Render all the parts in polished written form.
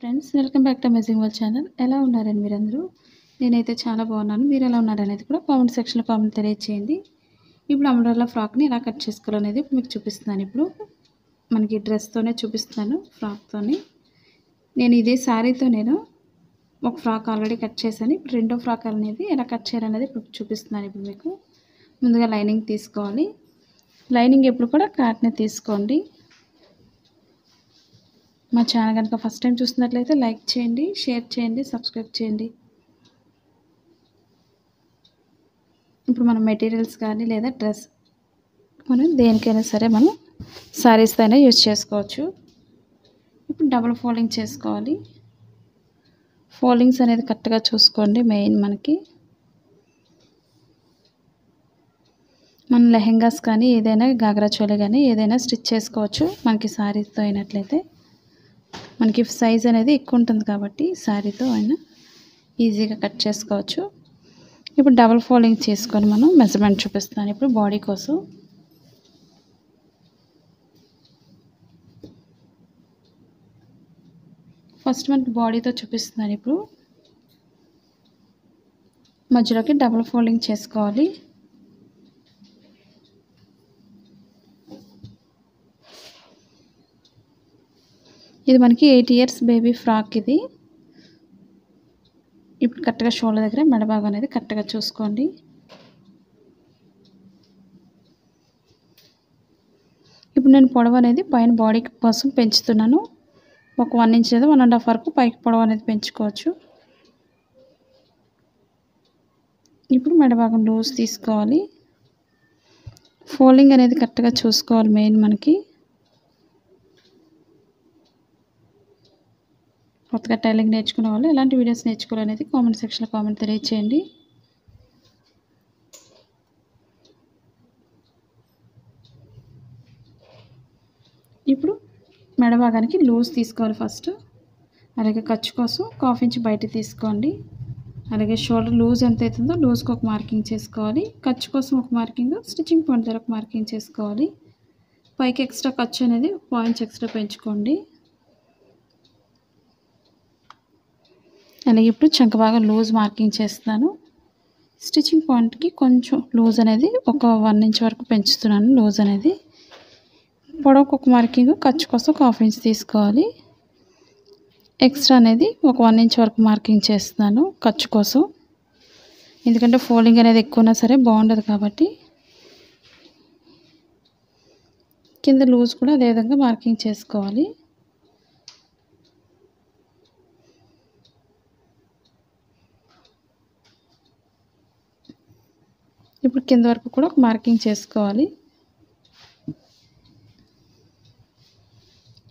Friends, welcome back to amazing world channel. ఎలా ఉన్నారండి మీరందరూ? నేనైతే చాలా బాగున్నాను. మీరు ఎలా ఉన్నారనేది కూడా కామెంట్ సెక్షన్లో కామెంట్ తెలియజేయండి. ఇప్పుడు అంబ్రెల్లా ఫ్రాక్ని ఎలా కట్ చేసుకోవాలనేది మీకు చూపిస్తున్నాను. ఇప్పుడు మనకి డ్రెస్తోనే చూపిస్తున్నాను, ఫ్రాక్తోని. నేను ఇదే శారీతో ఒక ఫ్రాక్ ఆల్రెడీ కట్ చేశాను. ఇప్పుడు రెండో ఫ్రాక్ అనేది ఎలా కట్ చేయాలనేది ఇప్పుడు చూపిస్తున్నాను. ఇప్పుడు మీకు ముందుగా లైనింగ్ తీసుకోవాలి. లైనింగ్ ఎప్పుడు కూడా కాటనే తీసుకోండి. మా ఛానల్ కనుక ఫస్ట్ టైం చూస్తున్నట్లయితే లైక్ చేయండి, షేర్ చేయండి, సబ్స్క్రైబ్ చేయండి. ఇప్పుడు మనం మెటీరియల్స్ కానీ లేదా డ్రెస్ మనం దేనికైనా సరే మనం శారీస్తో అయినా యూజ్ చేసుకోవచ్చు. ఇప్పుడు డబుల్ ఫోల్డింగ్ చేసుకోవాలి. ఫోల్డింగ్స్ అనేది కరెక్ట్గా చూసుకోండి. మెయిన్ మన లెహెంగాస్ కానీ ఏదైనా గాగ్రా చోలీ కానీ ఏదైనా స్టిచ్ చేసుకోవచ్చు. మనకి శారీతో అయినట్లయితే మనకి సైజ్ అనేది ఎక్కువ ఉంటుంది కాబట్టి శారీతో అయినా ఈజీగా కట్ చేసుకోవచ్చు. ఇప్పుడు డబుల్ ఫోల్డింగ్ చేసుకొని మనం మెజర్మెంట్ చూపిస్తాను. ఇప్పుడు బాడీ కోసం ఫస్ట్ మనకి బాడీతో చూపిస్తున్నాను. ఇప్పుడు మధ్యలోకి డబుల్ ఫోల్డింగ్ చేసుకోవాలి. ఇది మనకి 8 ఇయర్స్ బేబీ ఫ్రాక్. ఇది ఇప్పుడు కరెక్ట్గా షోల్డర్ దగ్గర మెడభాగం అనేది కరెక్ట్గా చూసుకోండి. ఇప్పుడు నేను పొడవు అనేది పైన బాడీ కోసం పెంచుతున్నాను. ఒక 1 ఇంచ్ లేదా 1.5 వరకు పైకి పొడవు అనేది పెంచుకోవచ్చు. ఇప్పుడు మెడభాగం లూజ్ తీసుకోవాలి. ఫోల్డింగ్ అనేది కరెక్ట్గా చూసుకోవాలి. మెయిన్ మనకి కొత్తగా టైలింగ్ నేర్చుకునే వాళ్ళు ఎలాంటి వీడియోస్ నేర్చుకోవాలనేది కామెంట్ సెక్షన్లో కామెంట్ తెలియచేయండి. ఇప్పుడు మెడభాగానికి లూజ్ తీసుకోవాలి ఫస్ట్. అలాగే ఖర్చు కోసం 1/2 ఇంచ్ బయట తీసుకోండి. అలాగే షోల్డర్ లూజ్ ఎంత అవుతుందో లూజ్కి ఒక మార్కింగ్ చేసుకోవాలి. ఖర్చు కోసం ఒక మార్కింగ్, స్టిచ్చింగ్ పాయింట్ దగ్గర ఒక మార్కింగ్ చేసుకోవాలి. పైకి ఎక్స్ట్రా ఖర్చు అనేది 1 ఇంచ్ ఎక్స్ట్రా పెంచుకోండి. అలాగే ఇప్పుడు చంక భాగం లూజ్ మార్కింగ్ చేస్తున్నాను. స్టిచ్చింగ్ పాయింట్కి కొంచెం లూజ్ అనేది ఒక 1 ఇంచ్ వరకు పెంచుతున్నాను. లూజ్ అనేది పొడవుకు ఒక మార్కింగ్, ఖర్చు కోసం ఒక 1/2 ఇంచ్ తీసుకోవాలి. ఎక్స్ట్రా అనేది ఒక 1 ఇంచ్ వరకు మార్కింగ్ చేస్తున్నాను ఖర్చు కోసం. ఎందుకంటే ఫోల్డింగ్ అనేది ఎక్కువ ఉన్నా సరే బాగుండదు కాబట్టి కింద లూజ్ కూడా అదేవిధంగా మార్కింగ్ చేసుకోవాలి. ఇప్పుడు కింద వరకు కూడా ఒక మార్కింగ్ చేసుకోవాలి.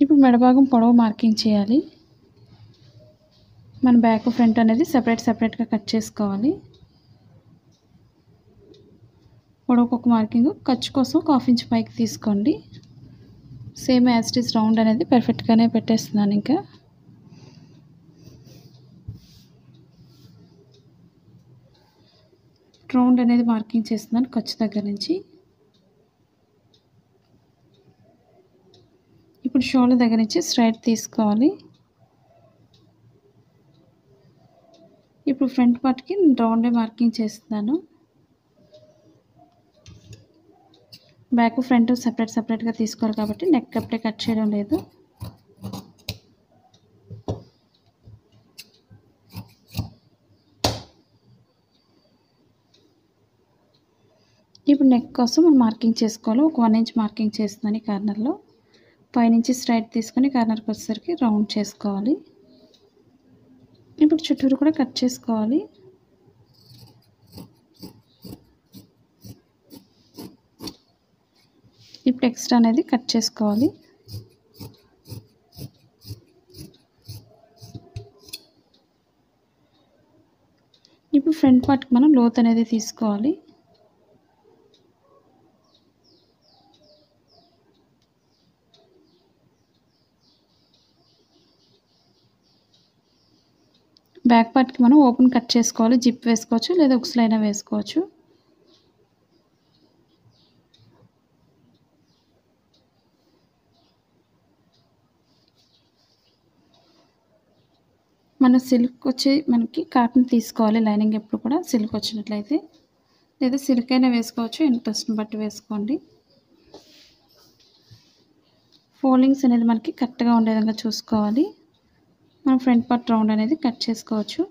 ఇప్పుడు మెడభాగం పొడవు మార్కింగ్ చేయాలి. మన బ్యాక్ ఫ్రంట్ అనేది సెపరేట్గా కట్ చేసుకోవాలి. పొడవుకు ఒక మార్కింగ్, ఖర్చు కోసం ఒక 1/2 ఇంచ్ పైకి తీసుకోండి. Same as it is round అనేది పర్ఫెక్ట్గానే పెట్టేస్తున్నాను. ఇంకా రౌండ్ అనేది మార్కింగ్ చేస్తున్నాను ఖర్చు దగ్గర నుంచి. ఇప్పుడు షోల్డర్ దగ్గర నుంచి స్ట్రైట్ తీసుకోవాలి. ఇప్పుడు ఫ్రంట్ పార్ట్కి రౌండే మార్కింగ్ చేస్తున్నాను. బ్యాక్ ఫ్రంట్ సెపరేట్గా తీసుకోవాలి కాబట్టి నెక్ అప్పుడే కట్ చేయడం లేదు. ఇప్పుడు నెక్ కోసం మనం మార్కింగ్ చేసుకోవాలి. ఒక 1 ఇంచ్ మార్కింగ్ చేస్తున్నాను. ఈ కార్నర్లో పైనుంచి స్ట్రైట్ తీసుకొని కార్నర్కి వచ్చేసరికి రౌండ్ చేసుకోవాలి. ఇప్పుడు చుట్టూరు కూడా కట్ చేసుకోవాలి. ఇప్పుడు ఎక్స్ట్రా అనేది కట్ చేసుకోవాలి. ఇప్పుడు ఫ్రంట్ పార్ట్కి మనం లోత్ అనేది తీసుకోవాలి. బ్యాక్ పార్ట్కి మనం ఓపెన్ కట్ చేసుకోవాలి. జిప్ వేసుకోవచ్చు లేదా ఉక్స్లైనా వేసుకోవచ్చు. మన సిల్క్ వచ్చి మనకి కాటన్ తీసుకోవాలి. లైనింగ్ ఎప్పుడు కూడా సిల్క్ వచ్చినట్లయితే, లేదా సిల్క్ అయినా వేసుకోవచ్చు, ఇంట్రెస్ట్ని బట్టి వేసుకోండి. ఫోల్డింగ్స్ అనేది మనకి కరెక్ట్గా ఉండే విధంగా చూసుకోవాలి. మనం ఫ్రంట్ పార్ట్ రౌండ్ అనేది కట్ చేసుకోవచ్చు.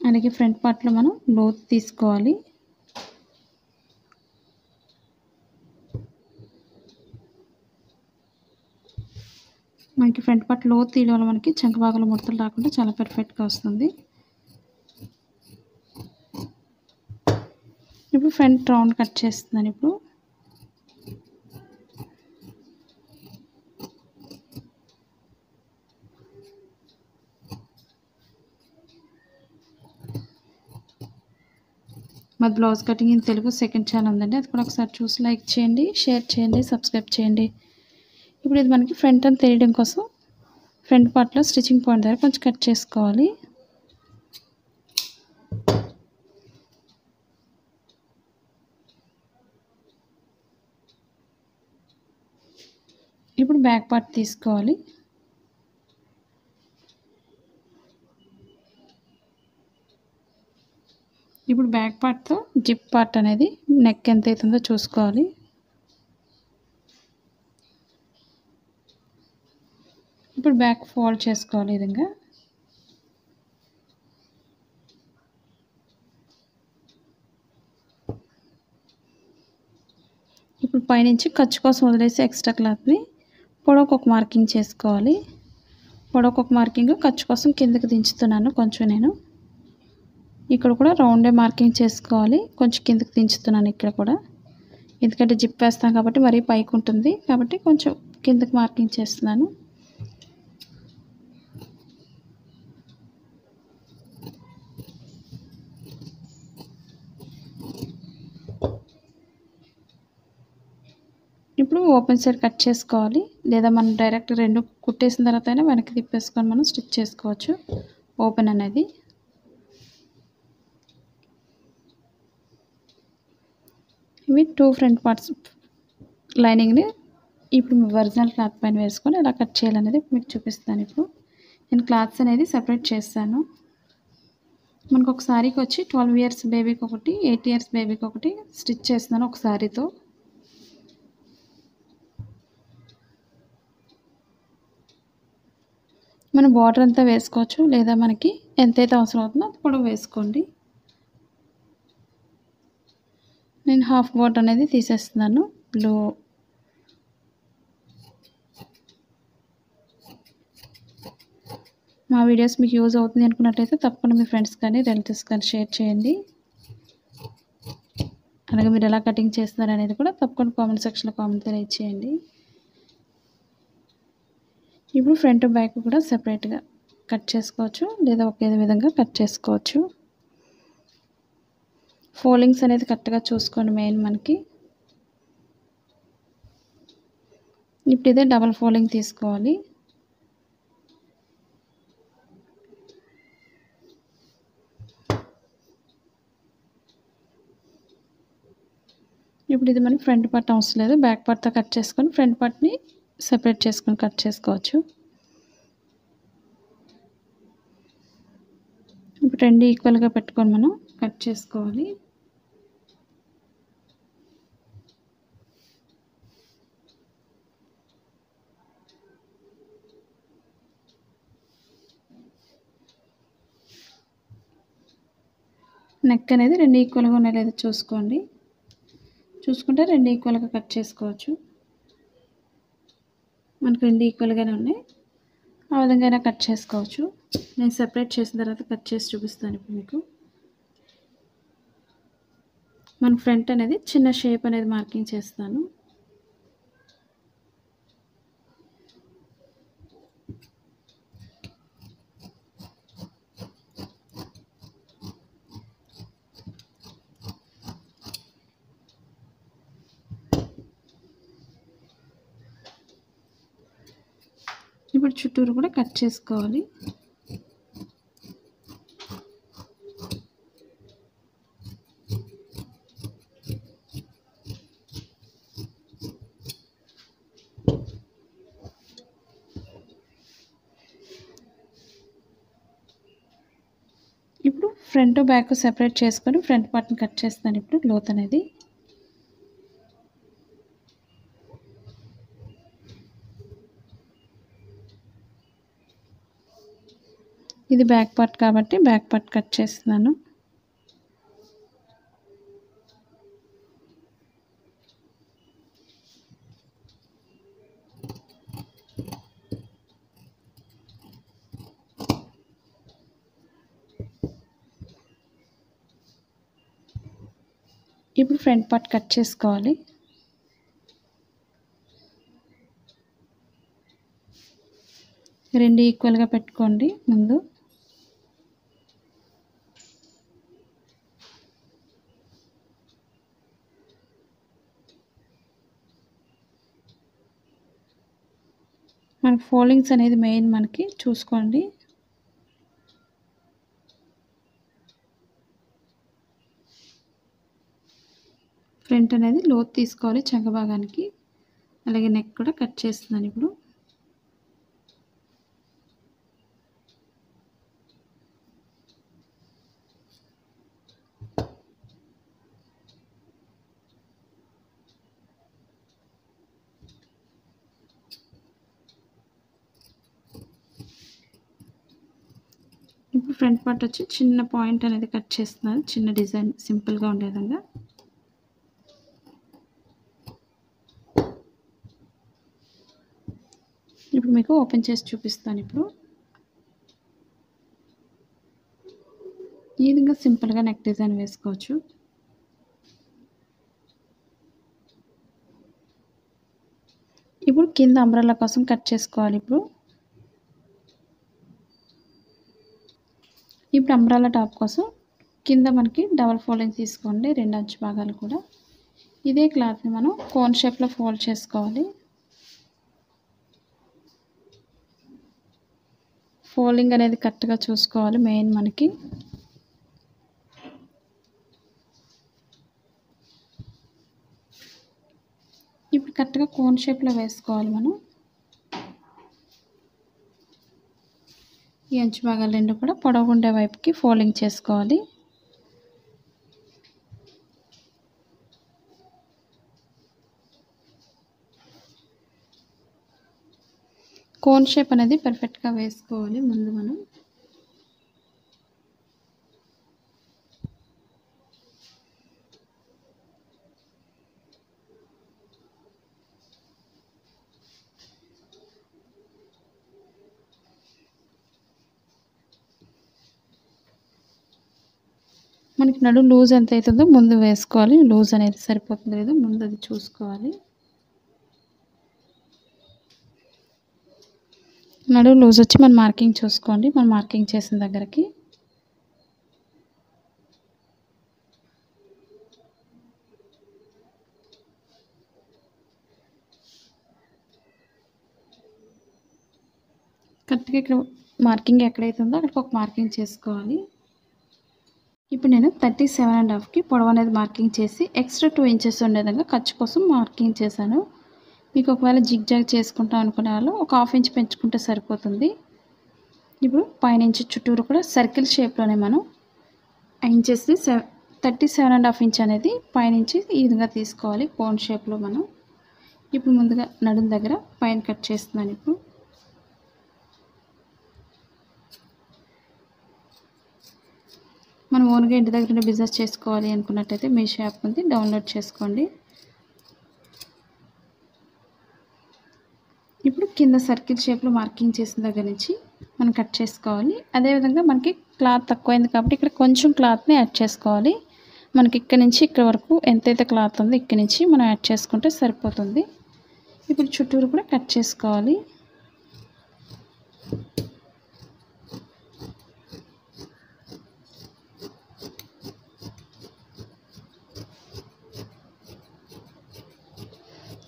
అలాగే ఫ్రంట్ పార్ట్లో మనం లోతు తీసుకోవాలి. మనకి ఫ్రంట్ పార్ట్ లోతు తీయడం వల్ల మనకి చంక భాగంలో ముడతలు రాకుండా చాలా పర్ఫెక్ట్గా వస్తుంది. ఇప్పుడు ఫ్రంట్ రౌండ్ కట్ చేస్తున్నాను. ఇప్పుడు మా blouse cutting in Telugu second channel ఉందండి, అది కూడా ఒకసారి చూసి లైక్ చేయండి, షేర్ చేయండి, సబ్స్క్రైబ్ చేయండి. ఇప్పుడు ఇది మనకి ఫ్రంట్ అని తెలియడం కోసం ఫ్రంట్ పార్ట్లో స్టిచ్చింగ్ పాయింట్ దగ్గర కొంచెం కట్ చేసుకోవాలి. ఇప్పుడు బ్యాక్ పార్ట్ తీసుకోవాలి. ఇప్పుడు బ్యాక్ పార్ట్తో జిప్ పార్ట్ అనేది నెక్ ఎంత అవుతుందో చూసుకోవాలి. ఇప్పుడు బ్యాక్ ఫోల్డ్ చేసుకోవాలి. ఈ విధంగా ఇప్పుడు పైనుంచి ఖర్చు కోసం వదిలేసి ఎక్స్ట్రా క్లాత్ని పొడవుకు ఒక మార్కింగ్ చేసుకోవాలి. పొడవుకు ఒక మార్కింగ్, ఖర్చు కోసం కిందకి దించుతున్నాను కొంచెం. నేను ఇక్కడ కూడా రౌండే మార్కింగ్ చేసుకోవాలి. కొంచెం కిందకి దించుతున్నాను ఇక్కడ కూడా, ఎందుకంటే జిప్ వేస్తాం కాబట్టి మరీ పైకి ఉంటుంది కాబట్టి కొంచెం కిందకి మార్కింగ్ చేస్తున్నాను. ఇప్పుడు ఓపెన్ సైడ్ కట్ చేసుకోవాలి, లేదా మనం డైరెక్ట్ రెండు కుట్టేసిన తర్వాత అయినా వెనక్కి తిప్పేసుకొని మనం స్టిచ్ చేసుకోవచ్చు ఓపెన్ అనేది. ఇవి 2 ఫ్రంట్ పార్ట్స్ లైనింగ్ని ఇప్పుడు ఒరిజినల్ క్లాత్ పైన వేసుకొని ఎలా కట్ చేయాలనేది మీకు చూపిస్తాను. ఇప్పుడు నేను క్లాత్స్ అనేది సెపరేట్ చేస్తాను. మనకు ఒక సారీకి వచ్చి 12 ఇయర్స్ బేబీకి ఒకటి, 8 ఇయర్స్ బేబీకి ఒకటి స్టిచ్ చేస్తున్నాను ఒక సారీతో. మనం బార్డర్ అంతా వేసుకోవచ్చు, లేదా మనకి ఎంతైతే అవసరం అవుతుందో అంత పొడవు వేసుకోండి. నేను హాఫ్ బార్డర్ అనేది తీసేస్తున్నాను. బ్లూ మా వీడియోస్ మీకు యూజ్ అవుతుంది అనుకున్నట్లయితే తప్పకుండా మీ ఫ్రెండ్స్ కానీ రిలేటివ్స్ కానీ షేర్ చేయండి. అలాగే మీరు ఎలా కటింగ్ చేస్తున్నారు అనేది కూడా తప్పకుండా కామెంట్ సెక్షన్లో కామెంట్ తెలియజేయండి. ఇప్పుడు ఫ్రంట్ బ్యాక్ కూడా సెపరేట్గా కట్ చేసుకోవచ్చు, లేదా ఒకే విధంగా కట్ చేసుకోవచ్చు. ఫోల్డింగ్స్ అనేది కరెక్ట్గా చూసుకోండి మెయిన్ మనకి. ఇప్పుడు ఇదే డబల్ ఫోల్డింగ్ తీసుకోవాలి. ఇప్పుడు ఇది మనం ఫ్రంట్ పార్ట్ అవసరం లేదు, బ్యాక్ పార్ట్తో కట్ చేసుకొని ఫ్రంట్ పార్ట్ని సెపరేట్ చేసుకొని కట్ చేసుకోవచ్చు. ఇప్పుడు రెండు ఈక్వల్గా పెట్టుకొని మనం కట్ చేసుకోవాలి. నెక్ అనేది రెండు ఈక్వల్గా ఉన్నాయి లేదా చూసుకోండి. చూసుకుంటే రెండు ఈక్వల్గా కట్ చేసుకోవచ్చు. మనకు రెండు ఈక్వల్గానే ఉన్నాయి, ఆ విధంగా అయినా కట్ చేసుకోవచ్చు. నేను సెపరేట్ చేసిన తర్వాత కట్ చేసి చూపిస్తాను ఇప్పుడు మీకు. మన ఫ్రంట్ అనేది చిన్న షేప్ అనేది మార్కింగ్ చేస్తాను. ఇప్పుడు చుట్టూరు కూడా కట్ చేసుకోవాలి. ఇప్పుడు ఫ్రంట్ బ్యాక్ సెపరేట్ చేసుకొని ఫ్రంట్ పార్ట్ని కట్ చేస్తాను. ఇప్పుడు లోత్ అనేది ఇది బ్యాక్ పార్ట్ కాబట్టి బ్యాక్ పార్ట్ కట్ చేస్తున్నాను. ఇప్పుడు ఫ్రంట్ పార్ట్ కట్ చేసుకోవాలి. రెండు ఈక్వల్గా పెట్టుకోండి. ముందు మనకి ఫోల్డింగ్స్ అనేది మెయిన్ మనకి చూసుకోండి. ఫ్రంట్ అనేది లోతు తీసుకోవాలి చంక భాగానికి. అలాగే నెక్ కూడా కట్ చేస్తున్నాను ఇప్పుడు. ఇప్పుడు ఫ్రంట్ పార్ట్ వచ్చి చిన్న పాయింట్ అనేది కట్ చేస్తున్నాను. చిన్న డిజైన్ సింపుల్గా ఉండే విధంగా. ఇప్పుడు మీకు ఓపెన్ చేసి చూపిస్తాను. ఇప్పుడు ఈ విధంగా సింపుల్గా నెక్ డిజైన్ వేసుకోవచ్చు. ఇప్పుడు కింద అంబ్రెల్లా కోసం కట్ చేసుకోవాలి. ఇప్పుడు అంబ్రెల్లా టాప్ కోసం కింద మనకి డబల్ ఫోల్డింగ్ తీసుకోండి. 2 అంచు భాగాలు కూడా ఇదే క్లాత్ని మనం కోన్ షేప్లో ఫోల్డ్ చేసుకోవాలి. ఫోల్డింగ్ అనేది కరెక్ట్గా చూసుకోవాలి మెయిన్ మనకి. ఇప్పుడు కరెక్ట్గా కోన్ షేప్లో వేసుకోవాలి మనం. ఈ అంచు భాగాలు రెండు కూడా పొడవుండే వైపుకి ఫోల్డింగ్ చేసుకోవాలి. కోన్ షేప్ అనేది పర్ఫెక్ట్గా వేసుకోవాలి ముందు మనం. మనకి నడు లూజ్ ఎంత అవుతుందో ముందు వేసుకోవాలి. లూజ్ అనేది సరిపోతుందో లేదో ముందు అది చూసుకోవాలి. నడు లూజ్ వచ్చి మనం మార్కింగ్ చూసుకోండి. మనం మార్కింగ్ చేసిన దగ్గరికి కరెక్ట్గా ఇక్కడ మార్కింగ్ ఎక్కడైతే ఉందో అక్కడికి ఒక మార్కింగ్ చేసుకోవాలి. ఇప్పుడు నేను 37.5కి పొడవు అనేది మార్కింగ్ చేసి ఎక్స్ట్రా 2 ఇంచెస్ ఉండే విధంగా ఖర్చు కోసం మార్కింగ్ చేశాను. మీకు ఒకవేళ జిగ్జాగ్ చేసుకుంటాం అనుకునే వాళ్ళు ఒక 1/2 ఇంచ్ పెంచుకుంటే సరిపోతుంది. ఇప్పుడు పైనుంచి చుట్టూరు కూడా సర్కిల్ షేప్లోనే మనం ఇంచెస్ 37.5 ఇంచ్ అనేది పైనుంచి ఈ విధంగా తీసుకోవాలి కోన్ షేప్లో మనం. ఇప్పుడు ముందుగా నడుం దగ్గర పైన కట్ చేస్తున్నాను. ఇప్పుడు మనం ఓన్గా ఇంటి దగ్గర బిజినెస్ చేసుకోవాలి అనుకున్నట్టయితే మీషో యాప్ ఉంది, డౌన్లోడ్ చేసుకోండి. ఇప్పుడు కింద సర్కిల్ షేప్లో మార్కింగ్ చేసిన దగ్గర నుంచి మనం కట్ చేసుకోవాలి. అదేవిధంగా మనకి క్లాత్ తక్కువైంది కాబట్టి ఇక్కడ కొంచెం క్లాత్ని యాడ్ చేసుకోవాలి. మనకి ఇక్కడ నుంచి ఇక్కడ వరకు ఎంతైతే క్లాత్ ఉందో ఇక్కడ నుంచి మనం యాడ్ చేసుకుంటే సరిపోతుంది. ఇప్పుడు చుట్టూరు కూడా కట్ చేసుకోవాలి.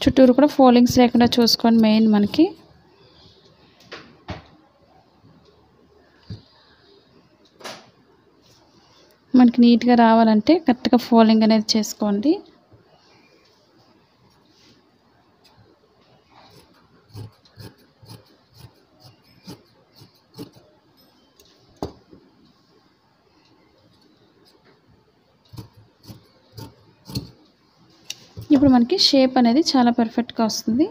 చుట్టూరు కూడా ఫోల్డింగ్స్ లేకుండా చూసుకోండి మెయిన్ మనకి. నీట్గా రావాలంటే కరెక్ట్గా ఫోల్డింగ్ అనేది చేసుకోండి. అప్పుడు మనకి షేప్ అనేది చాలా పర్ఫెక్ట్గా వస్తుంది.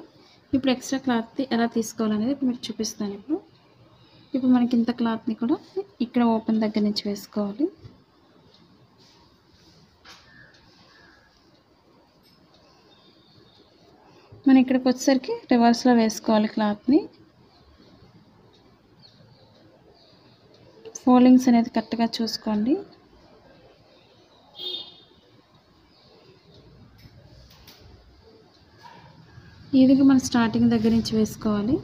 ఇప్పుడు ఎక్స్ట్రా క్లాత్ ఎలా తీసుకోవాలనేది ఇప్పుడు మీకు చూపిస్తాను. ఇప్పుడు మనకి ఇంత క్లాత్ని కూడా ఇక్కడ ఓపెన్ దగ్గర నుంచి వేసుకోవాలి. మనం ఇక్కడికి వచ్చేసరికి రివర్స్లో వేసుకోవాలి క్లాత్ని. ఫోల్డింగ్స్ అనేది కరెక్ట్గా చూసుకోండి. ఈ విధంగా మనం స్టార్టింగ్ దగ్గర నుంచి వేసుకోవాలి.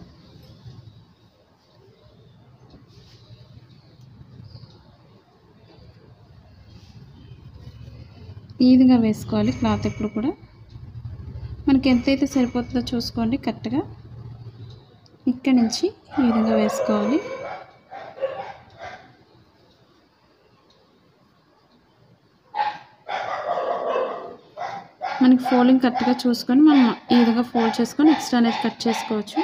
ఈ విధంగా వేసుకోవాలి క్లాత్. ఎప్పుడు కూడా మనకి ఎంతైతే సరిపోతుందో చూసుకోండి. కరెక్ట్గా ఇక్కడి నుంచి ఈ విధంగా వేసుకోవాలి. మనకి ఫోల్డింగ్ కరెక్ట్గా చూసుకొని మనం ఈ విధంగా ఫోల్డ్ చేసుకొని ఎక్స్ట్రా అనేది కట్ చేసుకోవచ్చు.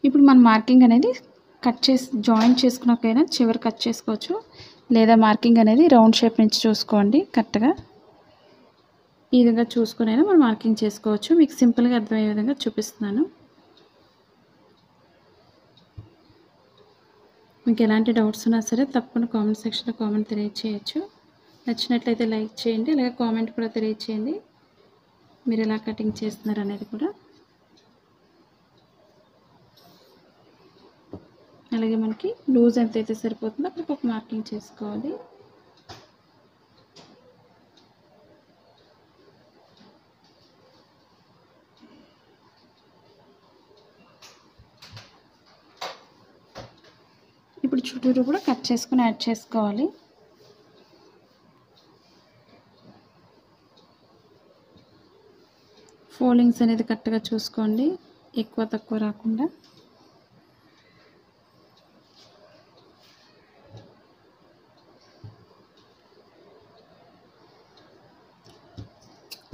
ఇప్పుడు మన మార్కింగ్ అనేది కట్ చేసి జాయింట్ చేసుకున్నాకైనా చివరి కట్ చేసుకోవచ్చు, లేదా మార్కింగ్ అనేది రౌండ్ షేప్ నుంచి చూసుకోండి. కరెక్ట్గా ఈ విధంగా చూసుకునైనా మనం మార్కింగ్ చేసుకోవచ్చు. మీకు సింపుల్గా అర్థమయ్యే విధంగా చూపిస్తున్నాను. మీకు ఎలాంటి డౌట్స్ ఉన్నా సరే తప్పకుండా కామెంట్ సెక్షన్లో కామెంట్ తెలియచేయచ్చు. నచ్చినట్లయితే లైక్ చేయండి, అలాగే కామెంట్ కూడా తెలియచేయండి మీరు ఎలా కటింగ్ చేస్తున్నారు అనేది కూడా. అలాగే మనకి లూజ్ ఎంతైతే సరిపోతుందో అక్కడికి ఒక మార్కింగ్ చేసుకోవాలి. ఇప్పుడు చుట్టూరు కూడా కట్ చేసుకుని యాడ్ చేసుకోవాలి. ఫోల్డింగ్స్ అనేది కరెక్ట్గా చూసుకోండి, ఎక్కువ తక్కువ రాకుండా.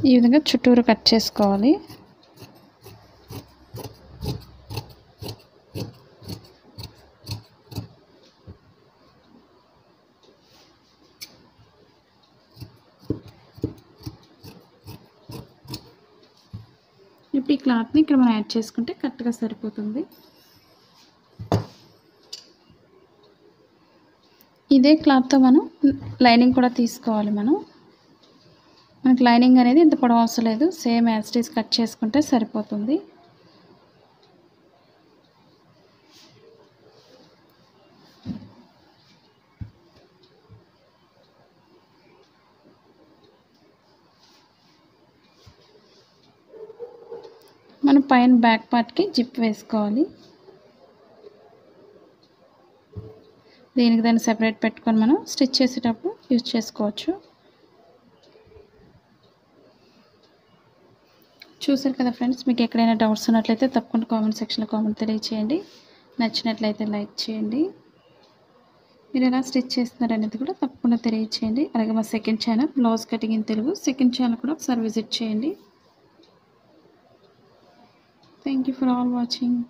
ఈ విధంగా చుట్టూరు కట్ చేసుకోవాలి. ఇప్పుడు ఈ క్లాత్ని ఇక్కడ మనం యాడ్ చేసుకుంటే కరెక్ట్గా సరిపోతుంది. ఇదే క్లాత్తో మనం లైనింగ్ కూడా తీసుకోవాలి. మనకి లైనింగ్ అనేది ఇంత పొడవు అవసరం లేదు, same as it is cut చేసుకుంటే సరిపోతుంది. మనం పైన బ్యాక్ పార్ట్కి జిప్ వేసుకోవాలి. దీనికి దాన్ని సెపరేట్ పెట్టుకొని మనం స్టిచ్ చేసేటప్పుడు యూజ్ చేసుకోవచ్చు. చూసారు కదా ఫ్రెండ్స్, మీకు ఎక్కడైనా డౌట్స్ ఉన్నట్లయితే తప్పకుండా కామెంట్ సెక్షన్లో కామెంట్ తెలియచేయండి. నచ్చినట్లయితే లైక్ చేయండి. మీరు ఎలా స్టిచ్ చేస్తున్నారు అనేది కూడా తప్పకుండా తెలియచేయండి. అలాగే మా second channel blouse cutting in Telugu second channel కూడా ఒకసారి విజిట్ చేయండి. Thank you for all watching.